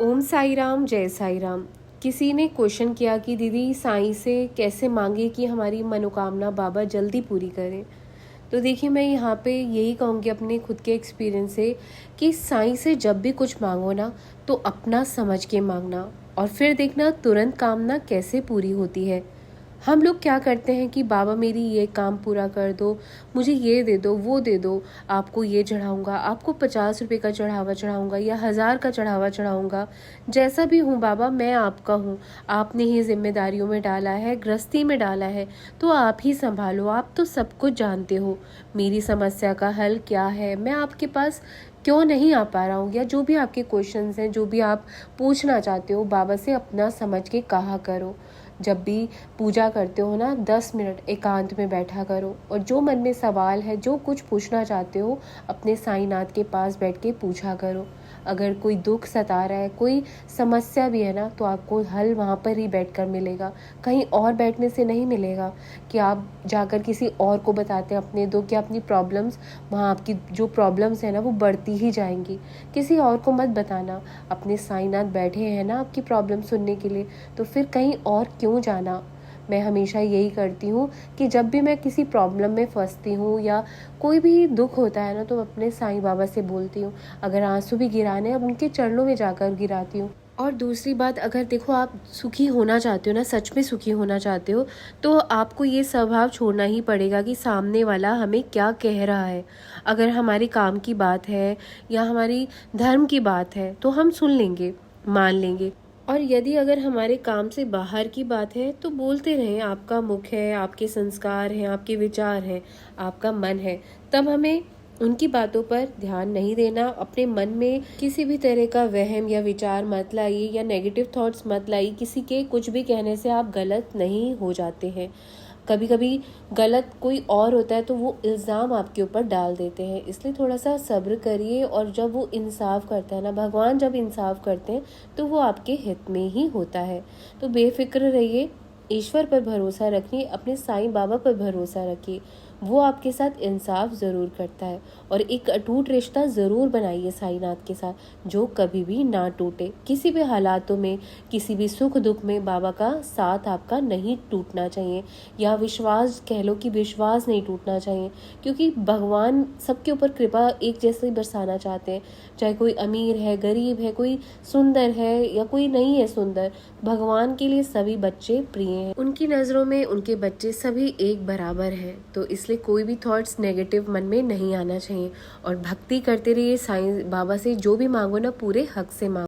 ओम साई राम, जय साई राम। किसी ने क्वेश्चन किया कि दीदी साईं से कैसे मांगे कि हमारी मनोकामना बाबा जल्दी पूरी करें। तो देखिए, मैं यहाँ पे यही कहूँगी अपने खुद के एक्सपीरियंस से कि साईं से जब भी कुछ मांगो ना, तो अपना समझ के मांगना और फिर देखना तुरंत कामना कैसे पूरी होती है। हम लोग क्या करते हैं कि बाबा मेरी ये काम पूरा कर दो, मुझे ये दे दो, वो दे दो, आपको ये चढ़ाऊँगा, आपको 50 रुपये का चढ़ावा चढ़ाऊँगा या 1000 का चढ़ावा चढ़ाऊँगा। जैसा भी हूँ बाबा, मैं आपका हूँ, आपने ही जिम्मेदारियों में डाला है, गृहस्थी में डाला है, तो आप ही संभालो, आप तो सब कुछ जानते हो। मेरी समस्या का हल क्या है, मैं आपके पास क्यों नहीं आ पा रहा हूँ, या जो भी आपके क्वेश्चंस हैं, जो भी आप पूछना चाहते हो, बाबा से अपना समझ के कहा करो। जब भी पूजा करते हो ना, 10 मिनट एकांत में बैठा करो और जो मन में सवाल है, जो कुछ पूछना चाहते हो, अपने साईंनाथ के पास बैठ के पूछा करो। अगर कोई दुख सता रहा है, कोई समस्या भी है ना, तो आपको हल वहाँ पर ही बैठकर मिलेगा, कहीं और बैठने से नहीं मिलेगा कि आप जाकर किसी और को बताते हैं अपने दुख या अपनी प्रॉब्लम्स। वहाँ आपकी जो प्रॉब्लम्स है ना, वो बढ़ती ही जाएंगी। किसी और को मत बताना, अपने साईंनाथ बैठे हैं ना आपकी प्रॉब्लम सुनने के लिए, तो फिर कहीं और क्यों जाना। मैं हमेशा यही करती हूँ कि जब भी मैं किसी प्रॉब्लम में फंसती हूँ या कोई भी दुख होता है ना, तो अपने साईं बाबा से बोलती हूँ। अगर आंसू भी गिराने, अब उनके चरणों में जाकर गिराती हूँ। और दूसरी बात, अगर देखो आप सुखी होना चाहते हो ना, सच में सुखी होना चाहते हो, तो आपको ये स्वभाव छोड़ना ही पड़ेगा कि सामने वाला हमें क्या कह रहा है। अगर हमारे काम की बात है या हमारी धर्म की बात है, तो हम सुन लेंगे, मान लेंगे। और यदि अगर हमारे काम से बाहर की बात है, तो बोलते रहें, आपका मुख है, आपके संस्कार हैं, आपके विचार हैं, आपका मन है, तब हमें उनकी बातों पर ध्यान नहीं देना। अपने मन में किसी भी तरह का वहम या विचार मत लाइए या नेगेटिव थॉट्स मत लाइए। किसी के कुछ भी कहने से आप गलत नहीं हो जाते हैं। कभी कभी गलत कोई और होता है तो वो इल्ज़ाम आपके ऊपर डाल देते हैं, इसलिए थोड़ा सा सब्र करिए। और जब वो इंसाफ करता है ना, भगवान जब इंसाफ करते हैं, तो वो आपके हित में ही होता है। तो बेफिक्र रहिए, ईश्वर पर भरोसा रखिए, अपने साईं बाबा पर भरोसा रखिए, वो आपके साथ इंसाफ ज़रूर करता है। और एक अटूट रिश्ता ज़रूर बनाइए साईंनाथ के साथ, जो कभी भी ना टूटे। किसी भी हालातों में, किसी भी सुख दुख में बाबा का साथ आपका नहीं टूटना चाहिए, या विश्वास कह लो कि विश्वास नहीं टूटना चाहिए। क्योंकि भगवान सबके ऊपर कृपा एक जैसे ही बरसाना चाहते हैं, चाहे कोई अमीर है, गरीब है, कोई सुंदर है या कोई नहीं है सुंदर। भगवान के लिए सभी बच्चे प्रिय हैं, उनकी नज़रों में उनके बच्चे सभी एक बराबर हैं। तो इसलिए कोई भी थॉट्स नेगेटिव मन में नहीं आना चाहिए। और भक्ति करते रहिए, साईं बाबा से जो भी मांगो ना, पूरे हक से मांगो।